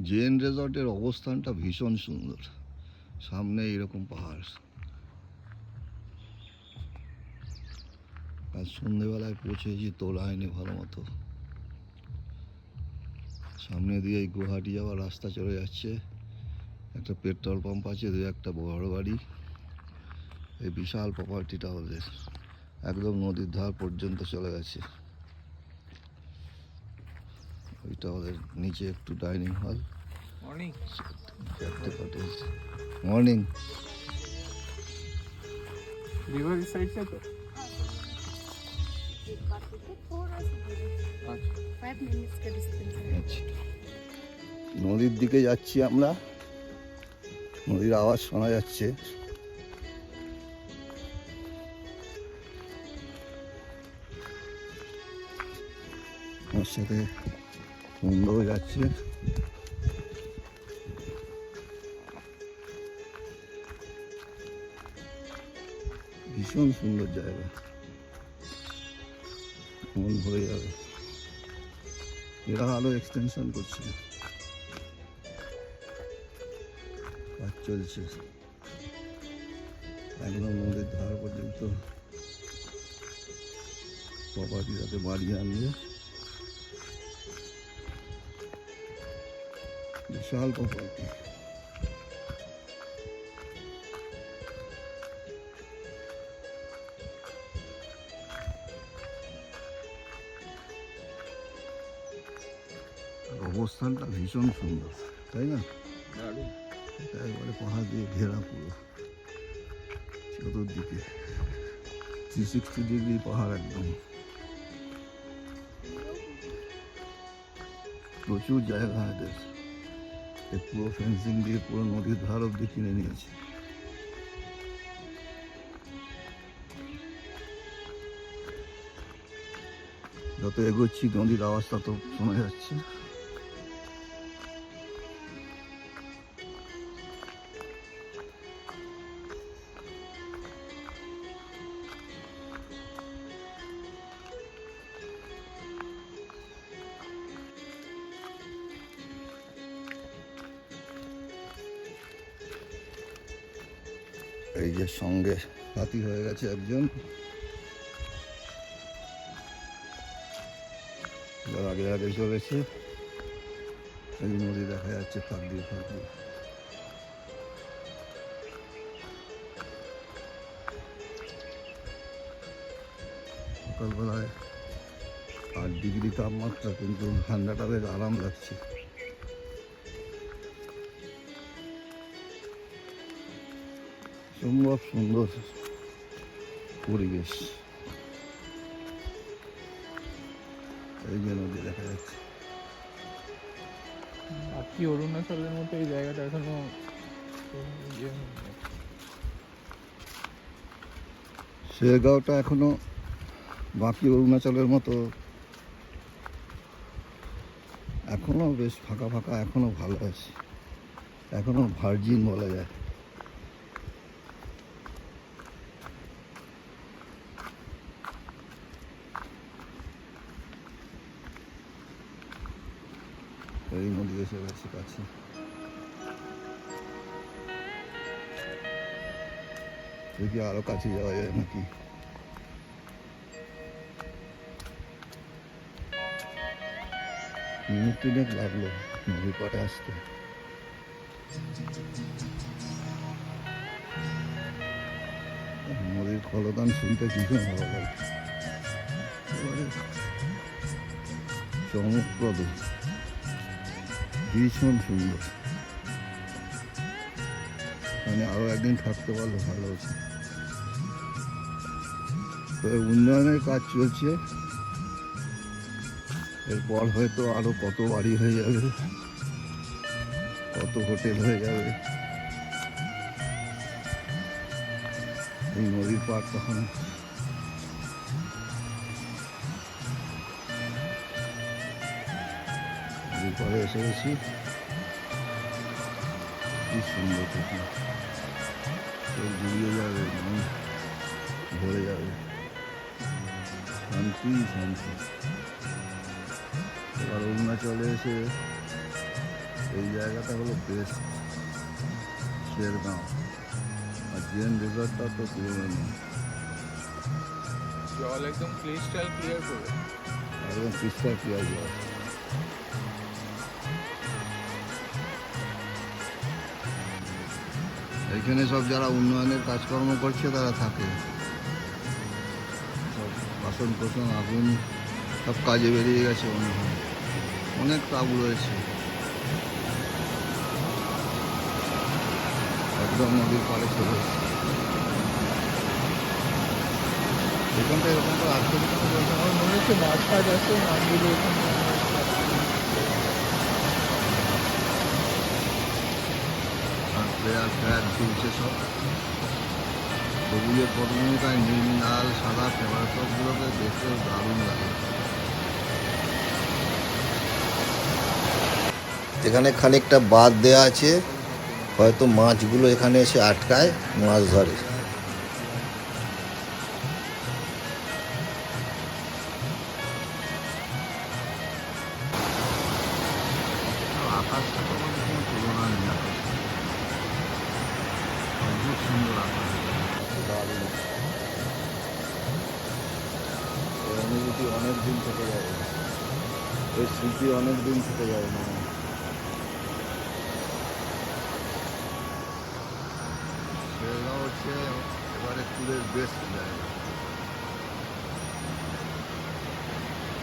Gen রিসর্টের অবস্থানটা ভীষণ সুন্দর, সামনে এরকম পাহাড়। আজ সন্ধেবেলায় পৌঁছেছি, তোলা হয়নি ভালো মতো। সামনে দিয়ে গুয়াহাটি যাওয়ার রাস্তা চলে যাচ্ছে, একটা পেট্রোল পাম্প আছে, দু একটা বড় বাড়ি। এই বিশাল প্রপার্টিটা ওদের একদম নদীর ধার পর্যন্ত চলে গেছে। ওইটা ওদের নিচে একটু ডাইনিং হল। মর্নিং रिवर इस साइड से तो নদীর দিকে যাচ্ছি আমরা, নদীর আওয়াজ শোনা যাচ্ছে। ওর সাথে সুন্দর যাচ্ছে। ভীষণ সুন্দর জায়গা, মন ভরে যাবে। এরা আরো এক্সটেনশন করছে, কাজ চলছে একদম নদীর ধার পর্যন্ত। প্রপার্টি যাতে বাড়িয়ে আনবে, বিশাল প্রপার্টি। অবস্থানটা ভীষণ সুন্দর, তাই না? একবারে পাহাড় দিয়ে ঘেরা, পুরো চতুর্দিকে 360 ডিগ্রি পাহাড় একদম। প্রচুর জায়গা এদের, পুরো ফেন্সিং দিয়ে পুরো নদীর ধার অব্দি কিনে নিয়েছে। যত এগোচ্ছি নদীর আওয়াজটা তো শোনা যাচ্ছে। এই যে সঙ্গে সাথী হয়ে গেছে একজন, আগে আগে চলেছে। এই নদী দেখা যাচ্ছে ফাঁক দিয়ে ফাঁক দিয়ে। সকালবেলায় 8 ডিগ্রি তাপমাত্রা, কিন্তু ঠান্ডাটা বেশ আরাম লাগছে। সম্ভব সুন্দর পরিবেশ। এই যে নদী দেখা যাচ্ছে। বাকি অরুণাচলের মতো এই জায়গাটা এখনো শেরগাঁওটা এখনো বাকি অরুণাচলের মতো এখনো বেশ ফাঁকা ফাঁকা, এখনো ভালো আছে, এখনো ভার্জিন বলা যায়। এই নদী এসে গেছে কাছে। দেখি আরো কাছে যাওয়া যায় নাকি। মিনিট 3 লাগলো নদীর পাড়ে আসতে। নদীর কলতান শুনতে ভীষণ ভালো লাগে, চমকপ্রদ, ভীষণ সুন্দর। মানে আরো একদিন থাকতে পারলে ভালো হচ্ছে। তবে উন্নয়নের কাজ চলছে, এরপর হয়তো আরো কত বাড়ি হয়ে যাবে, কত হোটেল হয়ে যাবে। এই নদীর পাড় তখন নদীর পাড়ে এসে গেছি। কি সুন্দর, তখন ঘুরিয়ে যাবে, মন ভরে যাবে, শান্তি শান্তি। এবার অরুণাচলে এসে এই জায়গাটা হলো বেস্ট, শেরগাঁও। আর জেন রিসর্টটা তো তুলনা নেই, জল একদম ক্রিস্টাল ক্লিয়ার করে। একদম ক্রিস্টাল ক্লিয়ার জল। এখানে সব যারা উন্নয়নের কাজকর্ম করছে তারা থাকে, সব বাসন কোসন আগুন সব কাজে বেরিয়ে গেছে, মনে হয় অনেক তাবু রয়েছে একদম নদীর পাড়ে চলে এসেছে। এখানটা এরকম করে আসতে আমার মনে হচ্ছে মাছ ফাছ আছে, মাছগুলো ওখানে প্লেয়ার ফ্ল্যাগ ঝুলছে সব, সবুজের পটভূমিকায় নীল লাল সাদা ফেভার সবগুলোকে দেখতে দারুণ লাগে। এখানে খানিকটা বাঁধ দেওয়া আছে, হয়তো মাছগুলো এখানে এসে আটকায়, মাছ ধরে। আকাশটা তো আমাদের কোনো তুলনা নেই, আকাশটা অদ্ভুত সুন্দর আকাশ, দারুণ। এই অনুভূতি অনেক দিন থেকে যাবে, এই স্মৃতি অনেক দিন থেকে যাবে মনে হয়। শেরগাঁও হচ্ছে এবারে ট্যুরের বেস্ট জায়গা।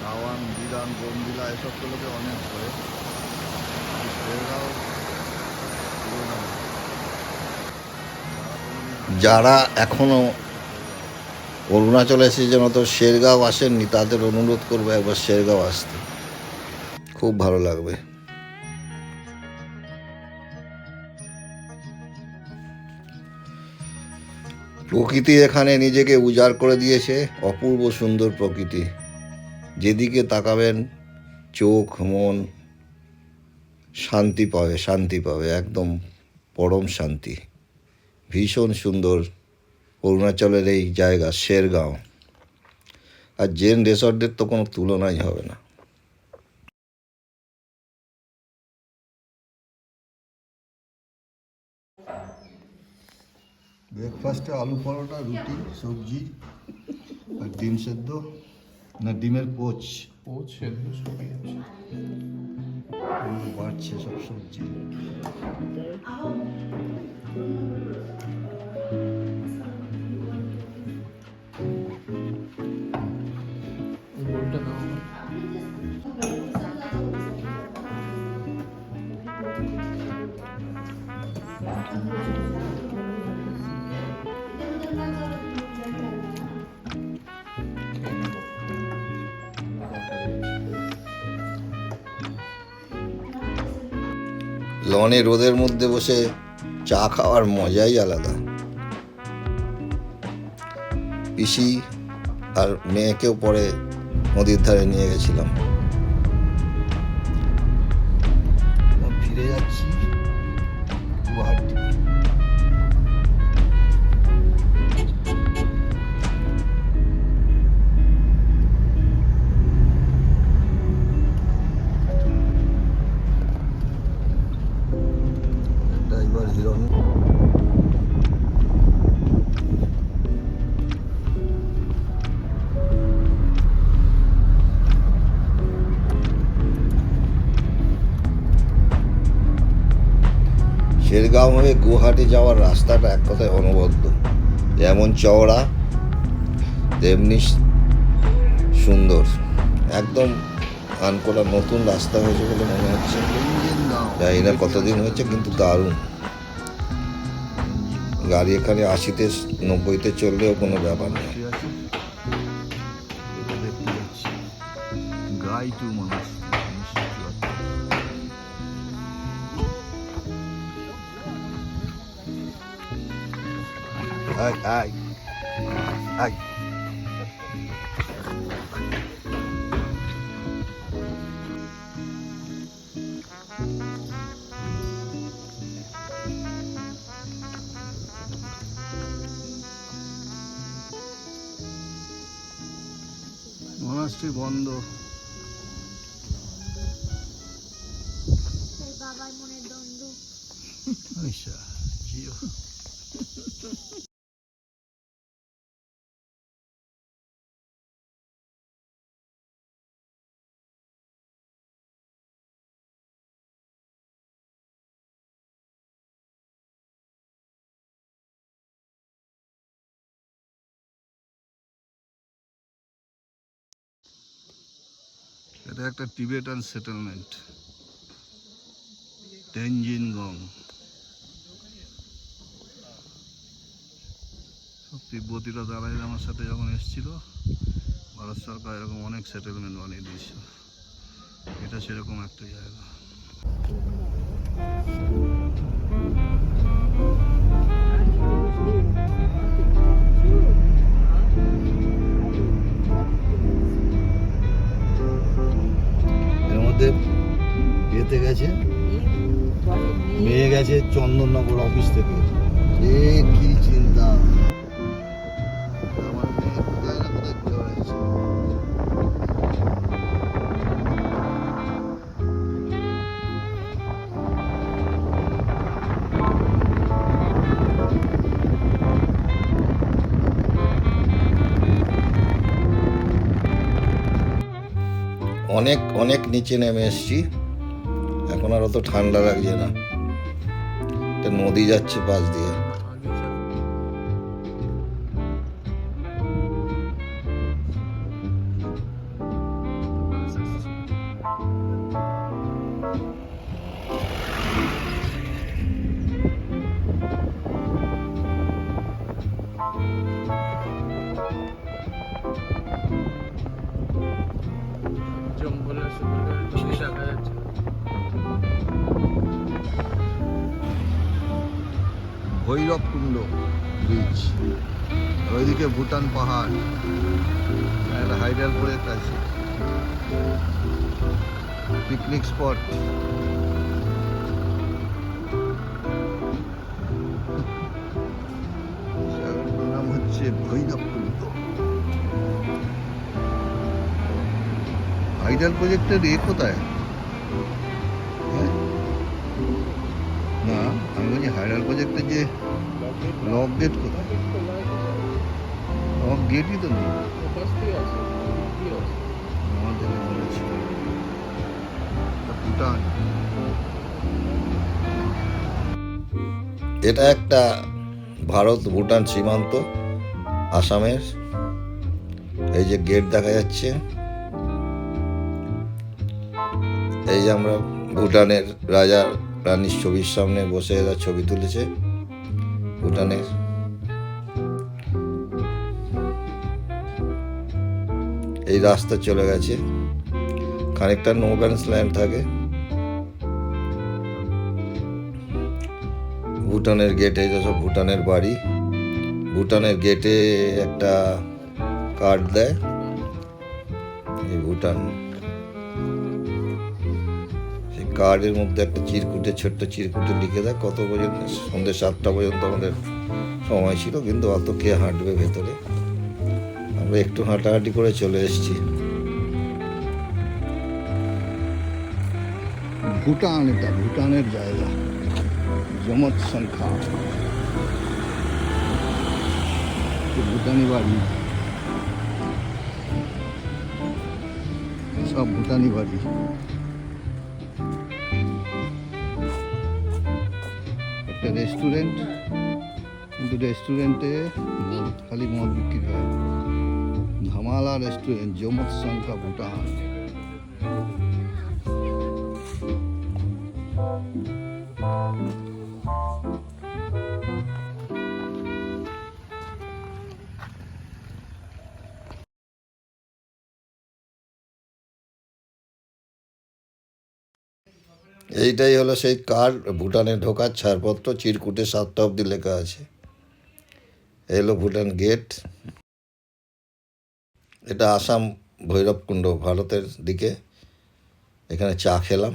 তাওয়াং, দিরাং, বোমডিলা এসব তো লোকে অনেক করে, শেরগাঁও তুলনা নেই। যারা এখনো অরুণাচলে এসে যেন তো শেরগাঁও আসেননি, তাদের অনুরোধ করবো একবার শেরগাঁও আসতে, খুব ভালো লাগবে। প্রকৃতি এখানে নিজেকে উজাড় করে দিয়েছে, অপূর্ব সুন্দর প্রকৃতি, যেদিকে তাকাবেন চোখ মন শান্তি পাবে, শান্তি পাবে, একদম পরম শান্তি। ভীষণ সুন্দর অরুণাচলের এই জায়গা শেরগাঁও। আর জেন রিসর্টদের তো কোনো তুলনাই হবে না। ব্রেকফাস্টে আলু পরোটা, রুটি, সবজি আর ডিম সেদ্ধ, না ডিমের পোচ, পৌঁছে সবই আছে। বাড়ছে সব সবজি। বোলটা দাও আমার। লনে রোদের মধ্যে বসে চা খাওয়ার মজাই আলাদা। পিসি আর মেয়েকেও পরে নদীর ধারে নিয়ে গেছিলাম। ফিরে যাচ্ছি গুয়াহাটি। ড্রাইভার হিরণ। শেরগাঁও হয়ে গুয়াহাটি যাওয়ার রাস্তাটা এক কথায় অনবদ্য, যেমন চওড়া তেমনি সুন্দর, একদম আনকোলা নতুন রাস্তা হয়েছে বলে মনে হচ্ছে। জানি না কতদিন হয়েছে, কিন্তু দারুণ। গাড়ি এখানে 80-তে 90-তে চললেও কোনো ব্যাপার নেই। গাই টু মানুষ আয় আয় আয়। মনাস্ট্রি বন্ধ, বাবার মনের দ্বন্দ্ব। আচ্ছা জিও এটা একটা টিবেটান সেটেলমেন্ট তেনজিনগং। সব তিব্বতীরা দাঁড়ায় আমার সাথে যখন এসেছিল, ভারত সরকার এরকম অনেক সেটেলমেন্ট বানিয়ে দিয়েছিল, এটা সেরকম একটা জায়গা। এর মধ্যে এতে গেছে, মেয়ে গেছে চন্দননগর অফিস থেকে। এ কি চিন্তা, আমার মেয়ে কোথায় না কোথায় ঘুরে বেড়াচ্ছে। অনেক অনেক নিচে নেমে এসেছি, এখন আর অত ঠান্ডা লাগছে না। একটা নদী যাচ্ছে পাশ দিয়ে। জঙ্গলের সুন্দর জিনিস দেখা যাচ্ছে। ভৈরবকুণ্ড ব্রিজ, ওইদিকে ভুটান পাহাড়, একটা হাইডাল প্রজেক্ট আছে, পিকনিক স্পট। জায়গাটার নাম হচ্ছে ভৈরবকুণ্ড। হাইডাল প্রজেক্টের কোথায়? হ্যাঁ? না, আমি বলছি হাইডাল প্রজেক্টের যে লক গেট কোথায়? লক গেটই তো নেই আমাদের মনে ছিল। ভুটান, এটা একটা ভারত ভুটান সীমান্ত আসামের। এই যে গেট দেখা যাচ্ছে, এই যে আমরা ভুটানের রাজা রানীর ছবির সামনে বসে এরা ছবি তুলেছে। ভুটানের এই রাস্তা চলে গেছে, খানিকটা নো ব্যালেন্স ল্যান্ড থাকে। ভুটানের গেটে সব ভুটানের বাড়ি। ভুটানের গেটে একটা কার্ড দেয়, এই ভুটান। সেই কার্ডের মধ্যে একটা চিরকুটে, ছোট্ট চিরকুটে লিখে দেয় কত পর্যন্ত, সন্ধ্যে 7টা পর্যন্ত আমাদের সময় ছিল, কিন্তু অত কে হাঁটবে ভেতরে। আমরা একটু হাঁটাহাঁটি করে চলে এসেছি। ভুটান, এটা ভুটানের জায়গা, জমত সংখ্যা, ভুটানি বাড়ি, সব ভুটানি বাড়ি। একটা রেস্টুরেন্ট, কিন্তু রেস্টুরেন্টে খালি মদ বিক্রি হয়। ধামালা রেস্টুরেন্ট, জমত সংখ্যা, ভুটান। এইটাই হলো সেই কার্ড, ভুটানে ঢোকার ছাড়পত্র, চিরকুটে 7টা অবধি লেখা আছে। এই হলো ভুটান গেট। এটা আসাম ভৈরবকুণ্ড, ভারতের দিকে। এখানে চা খেলাম।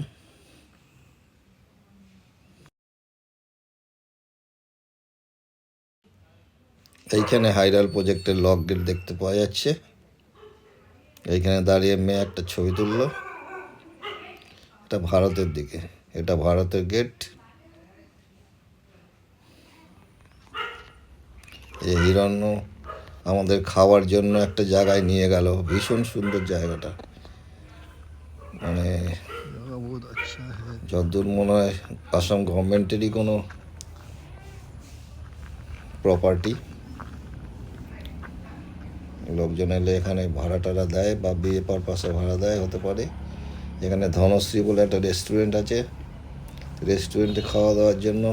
এইখানে হাইডাল প্রজেক্টের লক গেট দেখতে পাওয়া যাচ্ছে। এইখানে দাঁড়িয়ে মেয়ে একটা ছবি তুললো, এটা ভারতের দিকে। এটা ভারতের গেট। এই হিরণ্য আমাদের খাওয়ার জন্য একটা জায়গায় নিয়ে গেল, ভীষণ সুন্দর জায়গাটা। মানে যতদূর মনে হয় আসাম গভর্নমেন্টেরই কোনো প্রপার্টি। লোকজন এলে এখানে ভাড়া টাড়া দেয় বা বিয়ে পারপাসে ভাড়া দেয়, হতে পারে। এখানে ধনশ্রী বলে একটা রেস্টুরেন্ট আছে, রেস্টুরেন্টে খাওয়া দাওয়ার জন্য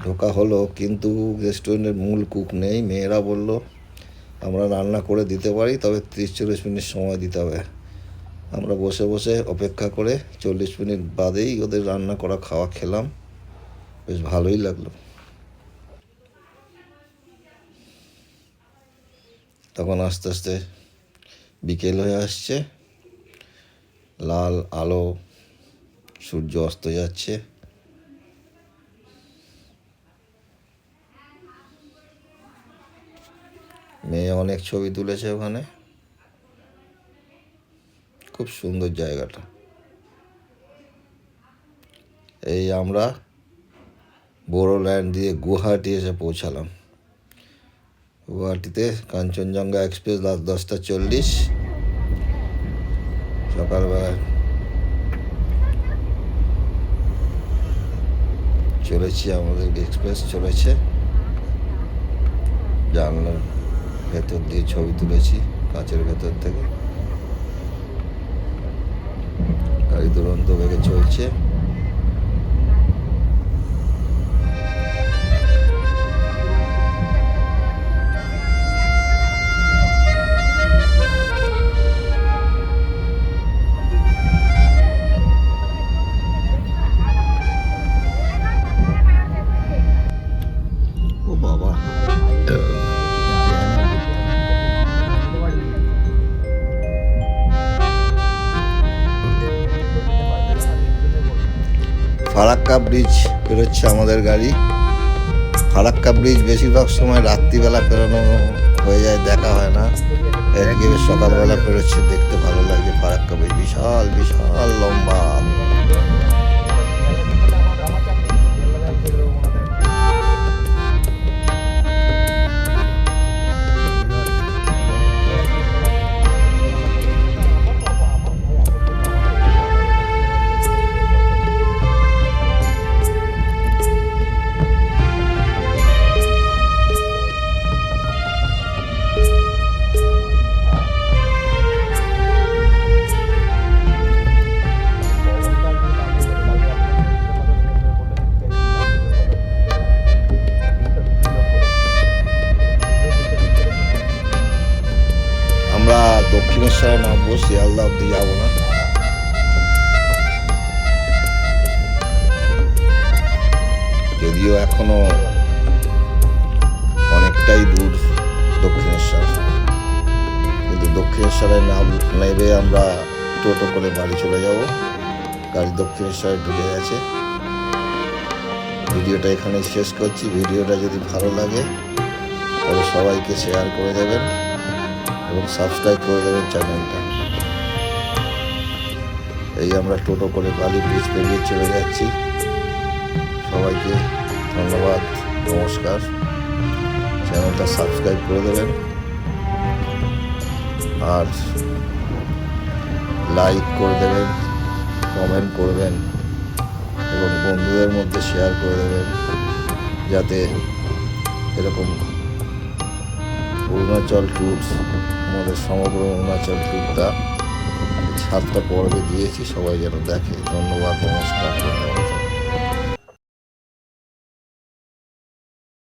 ঢোকা হলো, কিন্তু রেস্টুরেন্টের মূল কুক নেই। মেয়েরা বলল আমরা রান্না করে দিতে পারি, তবে 30-40 মিনিট সময় দিতে হবে। আমরা বসে বসে অপেক্ষা করে 40 মিনিট বাদেই ওদের রান্না করা খাওয়া খেলাম, বেশ ভালোই লাগলো। তখন আস্তে আস্তে বিকেল হয়ে আসছে, লাল আলো, সূর্য অস্ত যাচ্ছে। মেয়ে অনেক ছবি তুলেছে ওখানে, খুব সুন্দর জায়গাটা। এই আমরা বোরোল্যান্ড দিয়ে গুয়াহাটি এসে পৌঁছালাম। গুয়াহাটিতে কাঞ্চনজঙ্ঘা এক্সপ্রেস রাত 10টা 40, সকালবেলা চলেছি। আমাদের এক্সপ্রেস চলেছে, জানলার ভেতর দিয়ে ছবি তুলেছি, কাঁচের ভেতর থেকে। গাড়ি দুরন্ত বেগে চলছে। ও বাবা, ফারাক্কা ব্রিজ পেরোচ্ছে আমাদের গাড়ি। ফারাক্কা ব্রিজ বেশিরভাগ সময় রাত্রিবেলা পেরোনো হয়ে যায়, দেখা হয় না। এদিকে সকালবেলা পেরোচ্ছে, দেখতে ভালো লাগে। ফারাক্কা ব্রিজ বিশাল বিশাল লম্বা। আমরা দক্ষিণেশ্বরে নামবো, শিয়ালদা অব্দি যাবো না। যদিও এখনো অনেকটাই দূর দক্ষিণেশ্বর, কিন্তু দক্ষিণেশ্বরে নেমে আমরা টোটো করে বাড়ি চলে যাব। গাড়ি দক্ষিণেশ্বরে ঢুকে গেছে। ভিডিওটা এখানেই শেষ করছি। ভিডিওটা যদি ভালো লাগে তবে সবাইকে শেয়ার করে দেবেন এবং সাবস্ক্রাইব করে দেবেন চ্যানেলটা। এই আমরা টোটো করে বালি ব্রিজ পেরিয়ে চলে যাচ্ছি। সবাইকে ধন্যবাদ, নমস্কার। চ্যানেলটা সাবস্ক্রাইব করে দেবেন আর লাইক করে দেবেন, কমেন্ট করবেন এবং বন্ধুদের মধ্যে শেয়ার করে দেবেন, যাতে এরকম অরুণাচল ট্যুর, আমাদের সমগ্র অরুণাচল ট্যুরটা 7টা পর্বে দিয়েছি, সবাই যেন দেখে। ধন্যবাদ, নমস্কার, ধন্যবাদ।